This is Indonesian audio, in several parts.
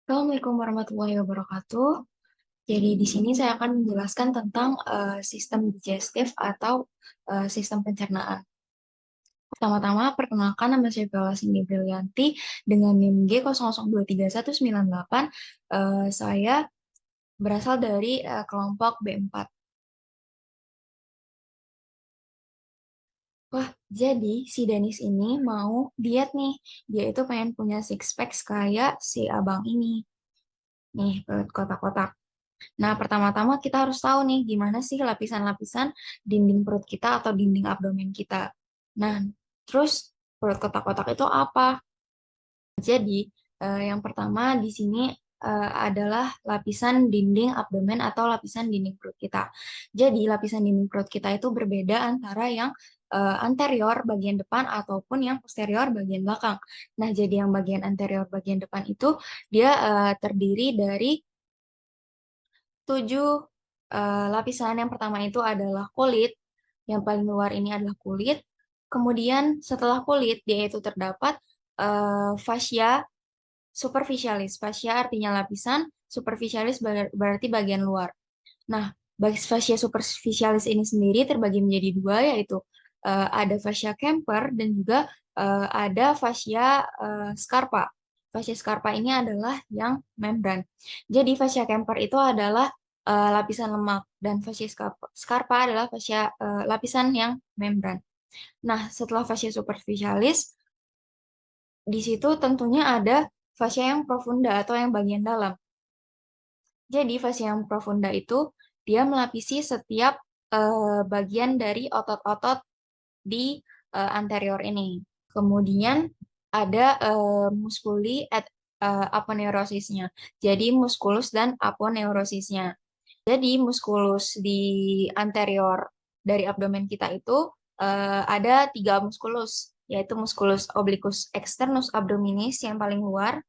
Assalamualaikum warahmatullahi wabarakatuh. Jadi di sini saya akan menjelaskan tentang sistem digestif atau sistem pencernaan. Pertama-tama, perkenalkan nama saya Bella Cindy Brilianti dengan NIM G00239198. Saya berasal dari kelompok B4. Wah, jadi si Denis ini mau diet nih. Dia itu pengen punya six pack kayak si abang ini. Nih, perut kotak-kotak. Nah, pertama-tama kita harus tahu nih gimana sih lapisan-lapisan dinding perut kita atau dinding abdomen kita. Nah, terus perut kotak-kotak itu apa? Jadi, yang pertama di sini adalah lapisan dinding abdomen atau lapisan dinding perut kita. Jadi, lapisan dinding perut kita itu berbeda antara yang anterior bagian depan ataupun yang posterior bagian belakang. Nah, jadi yang bagian anterior bagian depan itu dia terdiri dari 7 lapisan. Yang pertama itu adalah kulit. Yang paling luar ini adalah kulit. Kemudian setelah kulit, dia itu terdapat fascia superficialis. Fascia artinya lapisan, superficialis berarti bagian luar. Nah, fascia superficialis ini sendiri terbagi menjadi dua, yaitu ada fascia Kemper dan juga ada fascia scarpa. Fascia scarpa ini adalah yang membran. Jadi fascia Kemper itu adalah lapisan lemak dan fascia scarpa adalah fascia lapisan yang membran. Nah, setelah fascia superficialis, di situ tentunya ada fascia yang profunda atau yang bagian dalam. Jadi fascia yang profunda itu dia melapisi setiap bagian dari otot-otot di anterior ini. Kemudian ada muskuli aponeurosisnya. Jadi muskulus dan aponeurosisnya. Jadi muskulus di anterior dari abdomen kita itu ada 3 muskulus, yaitu muskulus obliquus externus abdominis yang paling luar.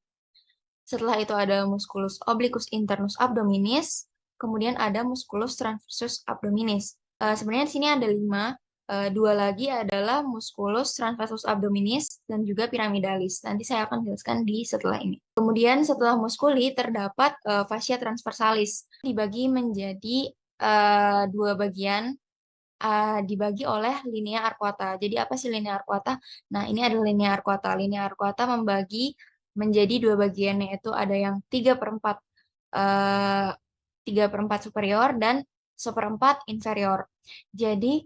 Setelah itu ada musculus obliquus internus abdominis, kemudian ada musculus transversus abdominis. Sebenarnya di sini ada 5, dua lagi adalah musculus transversus abdominis dan juga piramidalis. Nanti saya akan jelaskan di setelah ini. Kemudian setelah muskuli terdapat fascia transversalis, dibagi menjadi dua bagian, dibagi oleh linea arcuata. Jadi apa sih linea arcuata? Nah, ini adalah linea arcuata. Linea arcuata membagi menjadi dua bagian, yaitu ada yang 3/4 eh, 3/4 superior dan 1/4 inferior. Jadi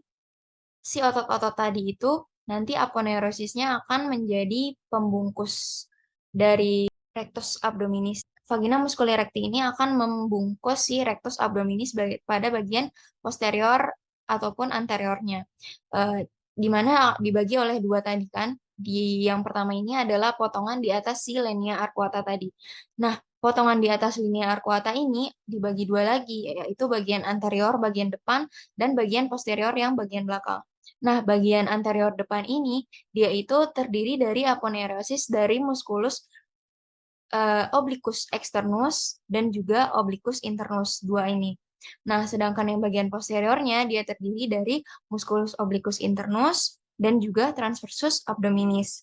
si otot-otot tadi itu nanti aponeurosisnya akan menjadi pembungkus dari rectus abdominis. Vagina musculi recti ini akan membungkus si rectus abdominis pada bagian posterior ataupun anteriornya. Di mana dibagi oleh dua tadi kan. Di yang pertama ini adalah potongan di atas si linea arcuata tadi. Nah, potongan di atas linea arcuata ini dibagi dua lagi, yaitu bagian anterior, bagian depan, dan bagian posterior yang bagian belakang. Nah, bagian anterior depan ini, dia itu terdiri dari aponeurosis dari musculus obliquus externus dan juga obliquus internus, dua ini. Nah, sedangkan yang bagian posteriornya, dia terdiri dari musculus obliquus internus dan juga transversus abdominis.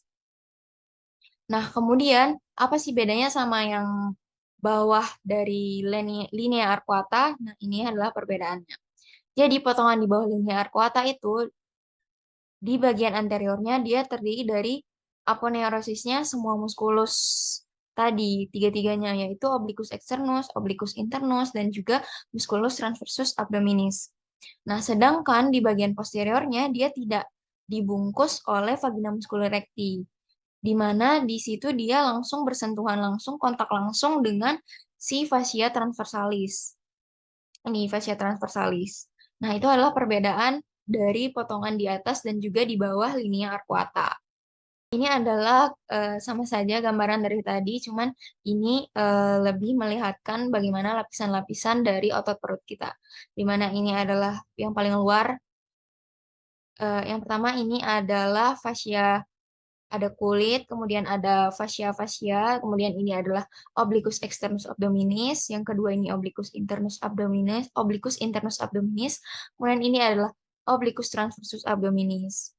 Nah, kemudian apa sih bedanya sama yang bawah dari linea arcuata? Nah, ini adalah perbedaannya. Jadi, potongan di bawah linea arcuata itu di bagian anteriornya dia terdiri dari aponeurosisnya semua muskulus tadi, tiga-tiganya, yaitu obliquus externus, obliquus internus, dan juga musculus transversus abdominis. Nah, sedangkan di bagian posteriornya dia tidak dibungkus oleh vagina musculi recti, di mana di situ dia langsung bersentuhan langsung, kontak langsung dengan si fascia transversalis. Ini fascia transversalis. Nah, itu adalah perbedaan dari potongan di atas dan juga di bawah linea arcuata. Ini adalah sama saja gambaran dari tadi, cuman ini lebih melihatkan bagaimana lapisan-lapisan dari otot perut kita. Di mana ini adalah yang paling luar. Yang pertama ini adalah fascia, ada kulit, kemudian ada fascia-fascia, kemudian ini adalah obliquus externus abdominis, yang kedua ini obliquus internus abdominis, kemudian ini adalah obliquus transversus abdominis.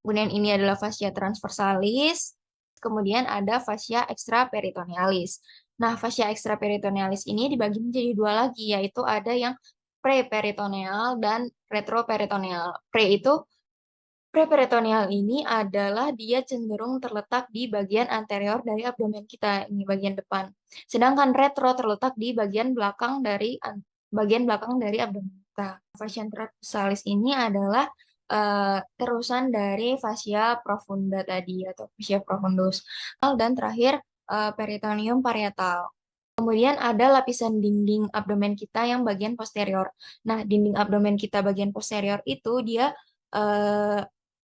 Kemudian ini adalah fascia transversalis, kemudian ada fascia extraperitonealis. Nah, fascia extraperitonealis ini dibagi menjadi dua lagi, yaitu ada yang preperitoneal dan retroperitoneal. Preperitoneal ini adalah dia cenderung terletak di bagian anterior dari abdomen kita, ini bagian depan. Sedangkan retro terletak di bagian belakang dari abdomen kita. Fascia transversalis ini adalah terusan dari fascia profunda tadi atau fascia profundus. Dan terakhir peritoneum parietal. Kemudian ada lapisan dinding abdomen kita yang bagian posterior. Nah, dinding abdomen kita bagian posterior itu dia eh,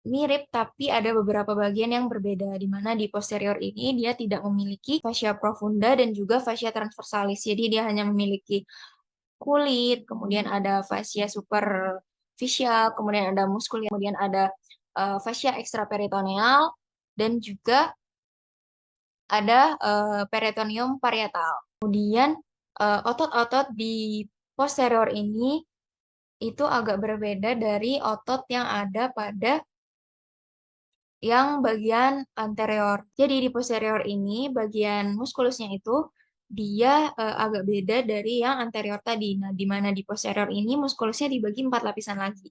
mirip, tapi ada beberapa bagian yang berbeda, di mana di posterior ini dia tidak memiliki fascia profunda dan juga fascia transversalis. Jadi dia hanya memiliki kulit, kemudian ada fascia superficial, kemudian ada muskul, kemudian ada fascia extraperitoneal, dan juga ada peritoneum parietal. Kemudian otot-otot di posterior ini itu agak berbeda dari otot yang ada pada yang bagian anterior. Jadi di posterior ini bagian muskulusnya itu dia agak beda dari yang anterior tadi. Nah, di mana di posterior ini muskulusnya dibagi 4 lapisan lagi.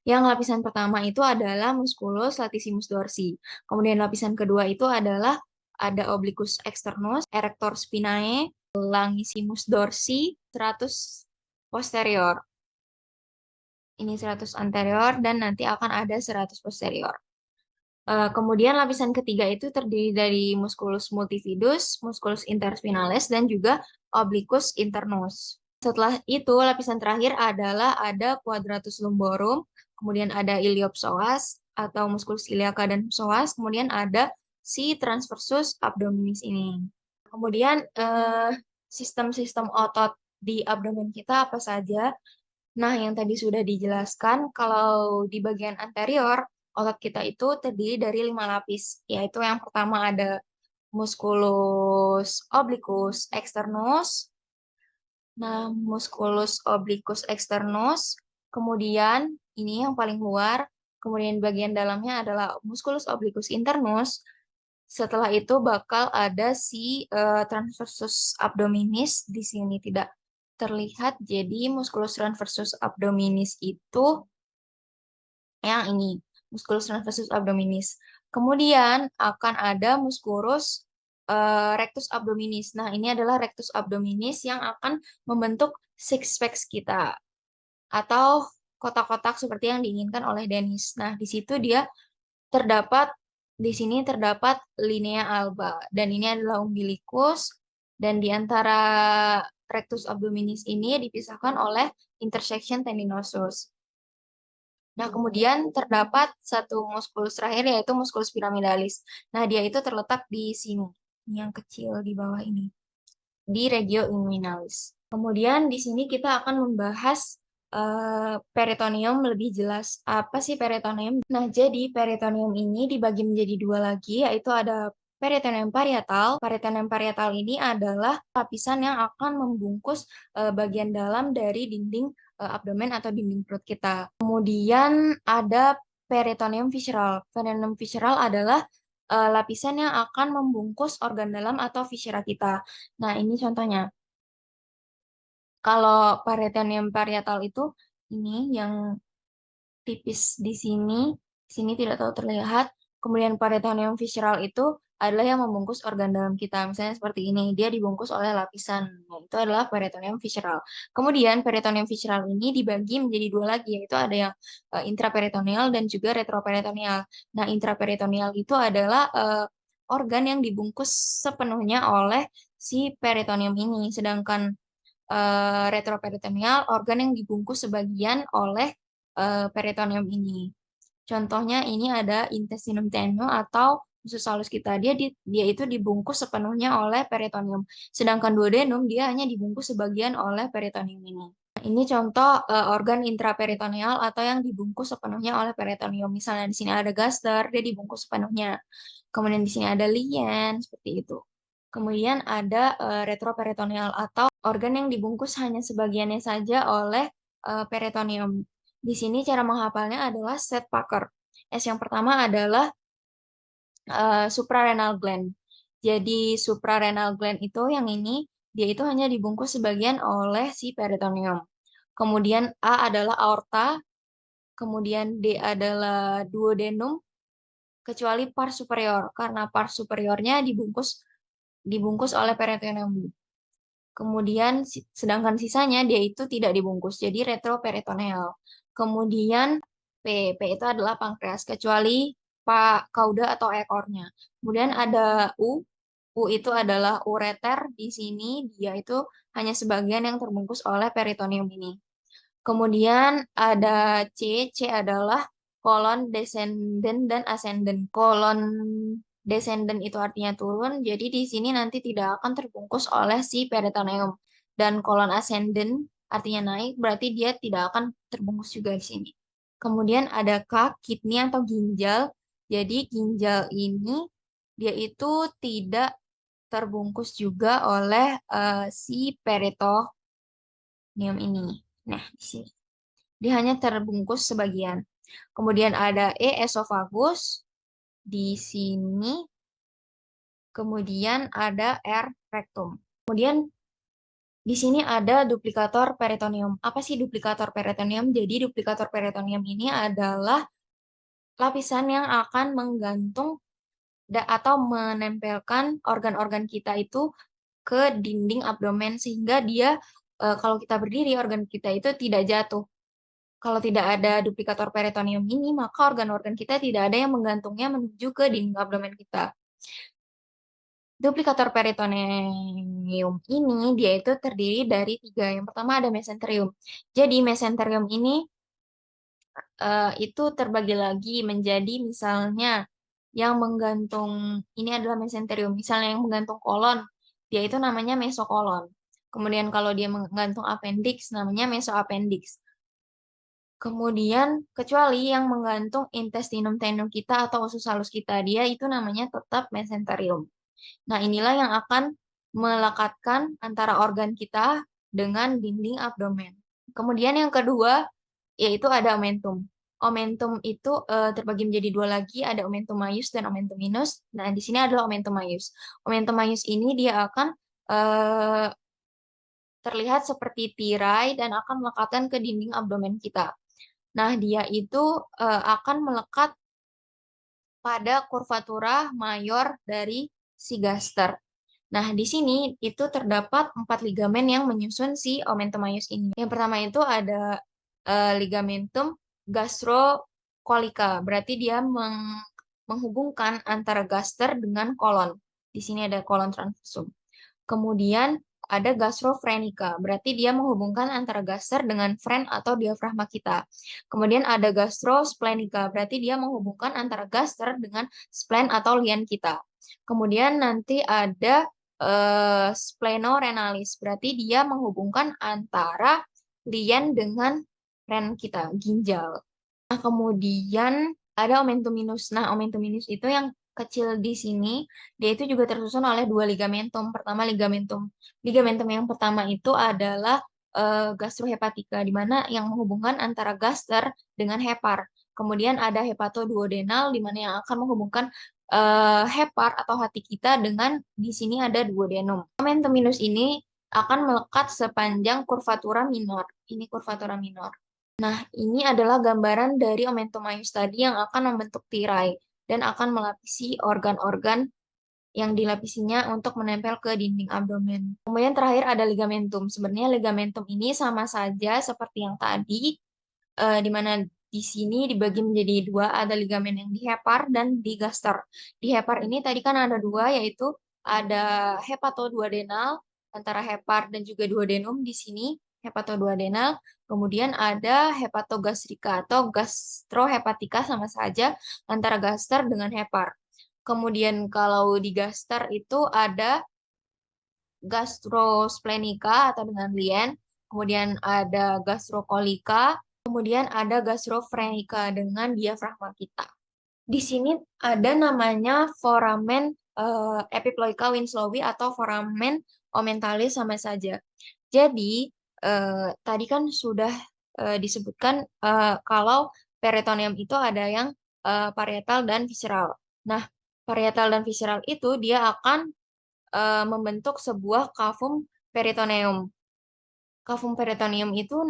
Yang lapisan pertama itu adalah musculus latissimus dorsi. Kemudian lapisan kedua itu adalah ada obliquus externus, erector spinae, longissimus dorsi, serratus posterior. Ini serratus anterior dan nanti akan ada serratus posterior. Kemudian lapisan ketiga itu terdiri dari musculus multifidus, musculus interspinalis, dan juga obliquus internus. Setelah itu, lapisan terakhir adalah ada quadratus lumborum, kemudian ada iliopsoas atau musculus iliaca dan psoas, kemudian ada si transversus abdominis ini. Kemudian sistem-sistem otot di abdomen kita apa saja? Nah, yang tadi sudah dijelaskan, kalau di bagian anterior, otot kita itu terdiri dari 5 lapis, yaitu yang pertama ada musculus obliquus externus, nah musculus obliquus externus, kemudian ini yang paling luar, kemudian bagian dalamnya adalah musculus obliquus internus, setelah itu bakal ada si transversus abdominis, di sini tidak terlihat, jadi musculus transversus abdominis itu yang ini, musculus transversus abdominis. Kemudian akan ada musculus rectus abdominis. Nah, ini adalah rectus abdominis yang akan membentuk six packs kita atau kotak-kotak seperti yang diinginkan oleh Dennis. Nah, di situ dia terdapat di sini terdapat linea alba dan ini adalah umbilicus dan di antara rectus abdominis ini dipisahkan oleh intersection tendinosus. Nah, kemudian terdapat satu muskulus terakhir yaitu muskulus piramidalis. Nah, dia itu terletak di sini, yang kecil di bawah ini, di regio inguinalis. Kemudian di sini kita akan membahas peritoneum lebih jelas. Apa sih peritoneum? Nah, jadi peritoneum ini dibagi menjadi dua lagi, yaitu ada peritoneum parietal. Peritoneum parietal ini adalah lapisan yang akan membungkus bagian dalam dari dinding abdomen atau dinding perut kita. Kemudian ada peritoneum visceral. Peritoneum visceral adalah lapisan yang akan membungkus organ dalam atau viscera kita. Nah, ini contohnya. Kalau peritoneum parietal itu ini yang tipis di sini tidak terlalu terlihat. Kemudian peritoneum visceral itu adalah yang membungkus organ dalam kita. Misalnya seperti ini, dia dibungkus oleh lapisan. Nah, itu adalah peritoneum visceral. Kemudian peritoneum visceral ini dibagi menjadi dua lagi, yaitu ada yang intraperitoneal dan juga retroperitoneal. Nah, intraperitoneal itu adalah organ yang dibungkus sepenuhnya oleh si peritoneum ini, sedangkan retroperitoneal organ yang dibungkus sebagian oleh peritoneum ini. Contohnya ini ada intestinum tenue atau usus halus kita. Dia itu dibungkus sepenuhnya oleh peritoneum. Sedangkan duodenum dia hanya dibungkus sebagian oleh peritoneum ini. Ini contoh organ intraperitoneal atau yang dibungkus sepenuhnya oleh peritoneum. Misalnya di sini ada gaster, dia dibungkus sepenuhnya. Kemudian di sini ada lien, seperti itu. Kemudian ada retroperitoneal atau organ yang dibungkus hanya sebagiannya saja oleh peritoneum. Di sini cara menghafalnya adalah Seth Parker. S yang pertama adalah suprarenal gland. Jadi suprarenal gland itu yang ini, dia itu hanya dibungkus sebagian oleh si peritoneum. Kemudian A adalah aorta, kemudian D adalah duodenum, kecuali pars superior, karena pars superiornya dibungkus oleh peritoneum. Kemudian sedangkan sisanya dia itu tidak dibungkus, jadi retroperitoneal. Kemudian P itu adalah pankreas, kecuali kauda atau ekornya. Kemudian ada U itu adalah ureter, di sini dia itu hanya sebagian yang terbungkus oleh peritoneum ini. Kemudian ada C adalah kolon descendant dan ascendant. Kolon descendant itu artinya turun, jadi di sini nanti tidak akan terbungkus oleh si peritoneum. Dan kolon ascendant artinya naik, berarti dia tidak akan terbungkus juga di sini. Kemudian ada K, kidney atau ginjal. Jadi ginjal ini dia itu tidak terbungkus juga oleh si peritoneum ini. Nah, di sini. Dia hanya terbungkus sebagian. Kemudian ada E, esofagus. Di sini. Kemudian ada R, rectum. Kemudian di sini ada duplikator peritoneum. Apa sih duplikator peritoneum? Jadi duplikator peritoneum ini adalah lapisan yang akan menggantung atau menempelkan organ-organ kita itu ke dinding abdomen sehingga dia kalau kita berdiri organ kita itu tidak jatuh. Kalau tidak ada duplikator peritoneum ini, maka organ-organ kita tidak ada yang menggantungnya menuju ke dinding abdomen kita. Duplikator peritoneum ini dia itu terdiri dari 3. Yang pertama ada mesenterium. Jadi mesenterium ini itu terbagi lagi menjadi misalnya yang menggantung, ini adalah mesenterium. Misalnya yang menggantung kolon, dia itu namanya mesokolon. Kemudian kalau dia menggantung appendix, namanya mesoappendix. Kemudian, kecuali yang menggantung intestinum tenum kita atau usus halus kita, dia itu namanya tetap mesenterium. Nah, inilah yang akan melekatkan antara organ kita dengan dinding abdomen. Kemudian yang kedua, yaitu ada omentum. Omentum itu terbagi menjadi 2 lagi, ada omentum maius dan omentum minus. Nah, di sini adalah omentum maius. Omentum maius ini dia akan eh, terlihat seperti tirai dan akan melekatkan ke dinding abdomen kita. Nah, dia itu akan melekat pada kurvatura mayor dari si gaster. Nah, di sini itu terdapat 4 ligamen yang menyusun si omentum maius ini. Yang pertama itu ada ligamentum gastrocolica, berarti dia menghubungkan antara gaster dengan kolon. Di sini ada kolon transversum. Kemudian ada gastrofrenica, berarti dia menghubungkan antara gaster dengan fren atau diafragma kita. Kemudian ada gastrosplenica, berarti dia menghubungkan antara gaster dengan spleen atau lien kita. Kemudian nanti ada splenorenalis, berarti dia menghubungkan antara lien dengan ren kita, ginjal. Nah, kemudian ada omentum minus. Nah, omentum minus itu yang kecil di sini, dia itu juga tersusun oleh 2 ligamentum. Pertama ligamentum yang pertama itu adalah gastrohepatika, di mana yang menghubungkan antara gaster dengan hepar. Kemudian ada hepatoduodenal, di mana yang akan menghubungkan hepar atau hati kita dengan di sini ada duodenum. Omentum minus ini akan melekat sepanjang kurvatura minor. Ini kurvatura minor. Nah, ini adalah gambaran dari omentum maius tadi yang akan membentuk tirai dan akan melapisi organ-organ yang dilapisinya untuk menempel ke dinding abdomen. Kemudian terakhir ada ligamentum. Sebenarnya ligamentum ini sama saja seperti yang tadi, di mana di sini dibagi menjadi 2, ada ligamen yang di hepar dan di gaster. Di hepar ini tadi kan ada 2, yaitu ada hepatoduodenal antara hepar dan juga duodenum di sini, hepatoduodenal. Kemudian ada hepatogastrika atau gastrohepatika sama saja antara gaster dengan hepar. Kemudian kalau di gaster itu ada gastrosplenica atau dengan lien, kemudian ada gastrokolika, kemudian ada gastrofrenica dengan diafragma kita. Di sini ada namanya foramen epiploica winslowi atau foramen omentalis sama saja. Jadi tadi kan sudah disebutkan kalau peritoneum itu ada yang parietal dan visceral. Nah, parietal dan visceral itu dia akan membentuk sebuah cavum peritoneum. Cavum peritoneum itu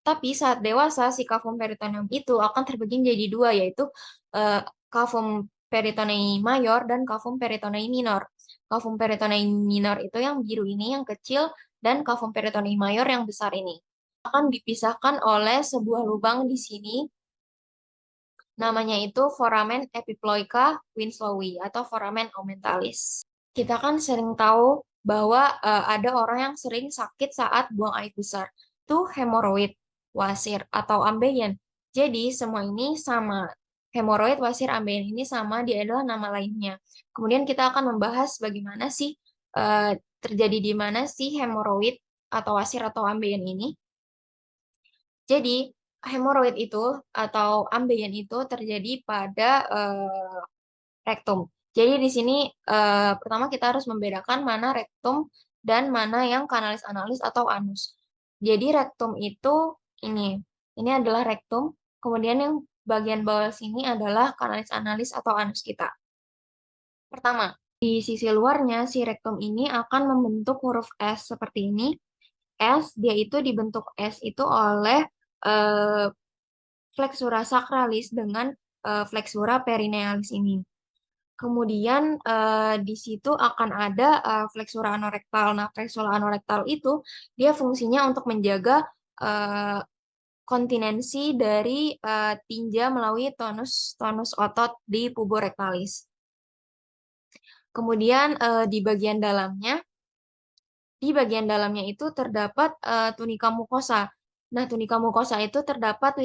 tapi saat dewasa si cavum peritoneum itu akan terbagi menjadi dua, yaitu cavum peritonei mayor dan cavum peritonei minor. Cavum peritonei minor itu yang biru ini yang kecil, dan cavum peritonei mayor yang besar ini akan dipisahkan oleh sebuah lubang di sini, namanya itu foramen epiploica winslowi atau foramen aumentalis. Kita kan sering tahu bahwa ada orang yang sering sakit saat buang air besar. Itu hemoroid, wasir, atau ambeien. Jadi semua ini sama. Hemoroid, wasir, ambeien ini sama, dia adalah nama lainnya. Kemudian kita akan membahas bagaimana sih terjadi di mana sih hemoroid atau wasir atau ambeien ini. Jadi hemoroid itu atau ambeien itu terjadi pada rektum. Jadi di sini pertama kita harus membedakan mana rektum dan mana yang kanalis analis atau anus. Jadi rektum itu ini, ini adalah rektum. Kemudian yang bagian bawah sini adalah kanalis analis atau anus kita. Pertama, di sisi luarnya si rektum ini akan membentuk huruf S seperti ini. S, dia itu dibentuk S itu oleh flexura sacralis dengan flexura perinealis ini. Kemudian di situ akan ada flexura anorektal. Nah, flexura anorektal itu dia fungsinya untuk menjaga kontinensi dari tinja melalui tonus otot di puborektalis. Kemudian di bagian dalamnya itu terdapat tunika mukosa. Nah, tunika mukosa itu terdapat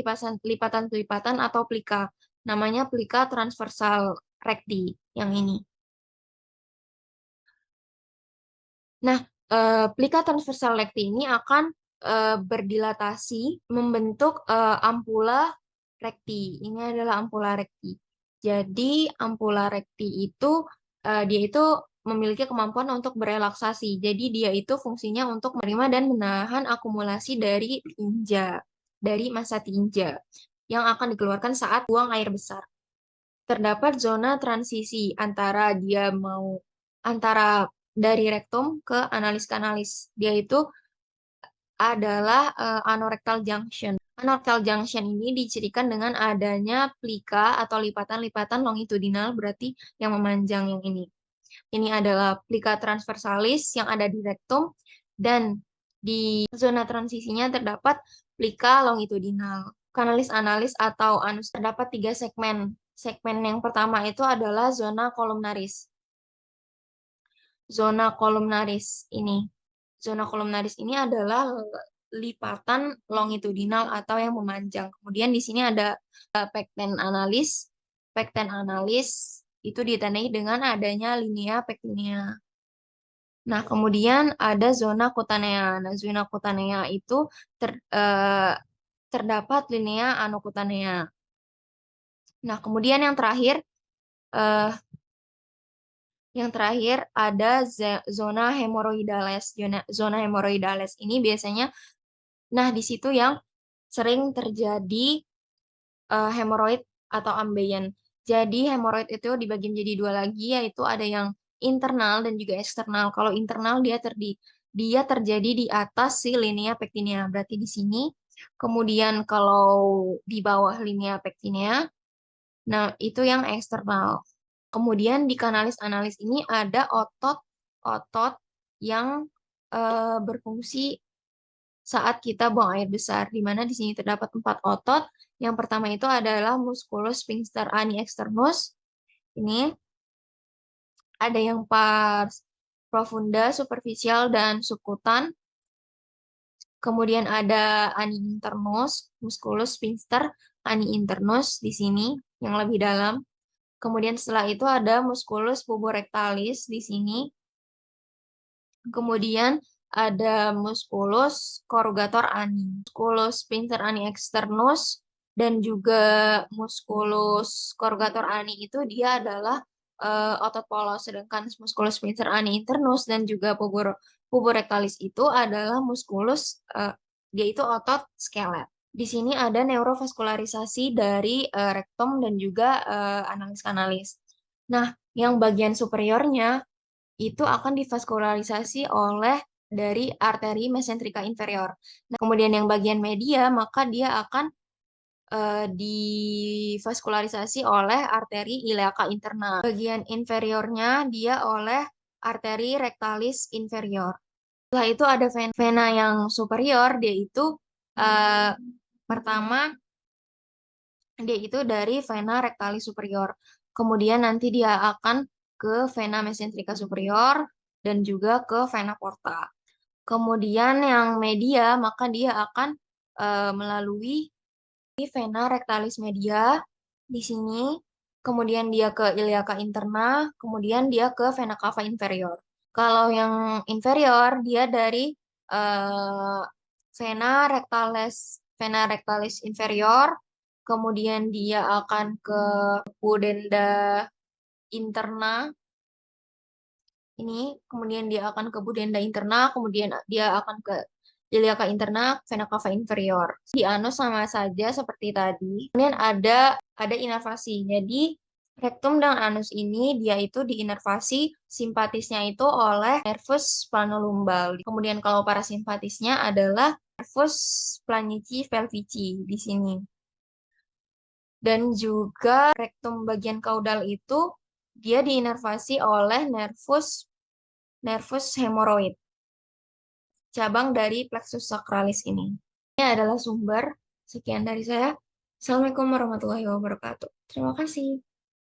lipatan-lipatan atau plika. Namanya plika transversal recti yang ini. Nah, plika transversal recti ini akan berdilatasi membentuk ampula recti. Ini adalah ampula recti. Jadi ampula recti itu dia itu memiliki kemampuan untuk berelaksasi. Jadi dia itu fungsinya untuk menerima dan menahan akumulasi dari tinja, dari massa tinja yang akan dikeluarkan saat buang air besar. Terdapat zona transisi antara dari rektum ke analis-kanalis. Dia itu adalah anorectal junction. Anorectal junction ini dicirikan dengan adanya plika atau lipatan-lipatan longitudinal, berarti yang memanjang yang ini. Ini adalah plika transversalis yang ada di rektum, dan di zona transisinya terdapat plika longitudinal. Kanalis analis atau anus terdapat 3 segmen. Segmen yang pertama itu adalah zona kolumnaris. Zona kolumnaris ini. Zona kolumnaris ini adalah lipatan longitudinal atau yang memanjang. Kemudian di sini ada pekten analis. Pekten analis itu ditandai dengan adanya linea pektinea. Nah, kemudian ada zona kutanea. Nah, zona kutanea itu terdapat linea anokutanea. Nah, kemudian eh, yang terakhir ada zona hemoroidales. Zona hemoroidales ini biasanya, nah di situ yang sering terjadi hemoroid atau ambeien. Jadi hemoroid itu dibagi menjadi dua lagi, yaitu ada yang internal dan juga eksternal. Kalau internal dia terjadi di atas si linea pectinea, berarti di sini. Kemudian kalau di bawah linea pectinea, nah itu yang eksternal. Kemudian di kanalis analis ini ada otot yang berfungsi saat kita buang air besar, di mana di sini terdapat 4 otot. Yang pertama itu adalah musculus sphincter ani externus. Ini ada yang pars profunda, superficial, dan subkutan. Kemudian ada ani internus, musculus sphincter ani internus di sini yang lebih dalam. Kemudian setelah itu ada musculus puborectalis di sini. Kemudian ada musculus corrugator ani, musculus sphincter ani externus, dan juga musculus corrugator ani itu dia adalah otot polos, sedangkan musculus sphincter ani internus dan juga puborectalis itu adalah musculus, dia itu otot skelet. Di sini ada neurovaskularisasi dari rektum dan juga analis kanalis. Nah, yang bagian superiornya itu akan divaskularisasi oleh dari arteri mesentrika inferior. Nah, kemudian yang bagian media, maka dia akan divaskularisasi oleh arteri iliaka interna. Bagian inferiornya dia oleh arteri rectalis inferior. Setelah itu ada vena yang superior, dia itu pertama dia itu dari vena rectalis superior. Kemudian nanti dia akan ke vena mesentrika superior dan juga ke vena porta. Kemudian yang media, maka dia akan melalui vena rectalis media di sini, kemudian dia ke iliaca interna, kemudian dia ke vena cava inferior. Kalau yang inferior dia dari eh, vena rectalis inferior, kemudian dia akan ke pudenda interna ini, kemudian dia akan ke pudenda interna, kemudian dia akan ke iliaca interna, vena cava inferior. Di anus sama saja seperti tadi. Kemudian ada inervasi. Jadi rektum dan anus ini dia itu diinervasi simpatisnya itu oleh nervus planolumbal. Kemudian kalau parasimpatisnya adalah nervus planici pelvici di sini. Dan juga rektum bagian kaudal itu dia diinervasi oleh nervus hemoroid, cabang dari plexus sacralis ini. Ini adalah sumber. Sekian dari saya. Assalamualaikum warahmatullahi wabarakatuh. Terima kasih.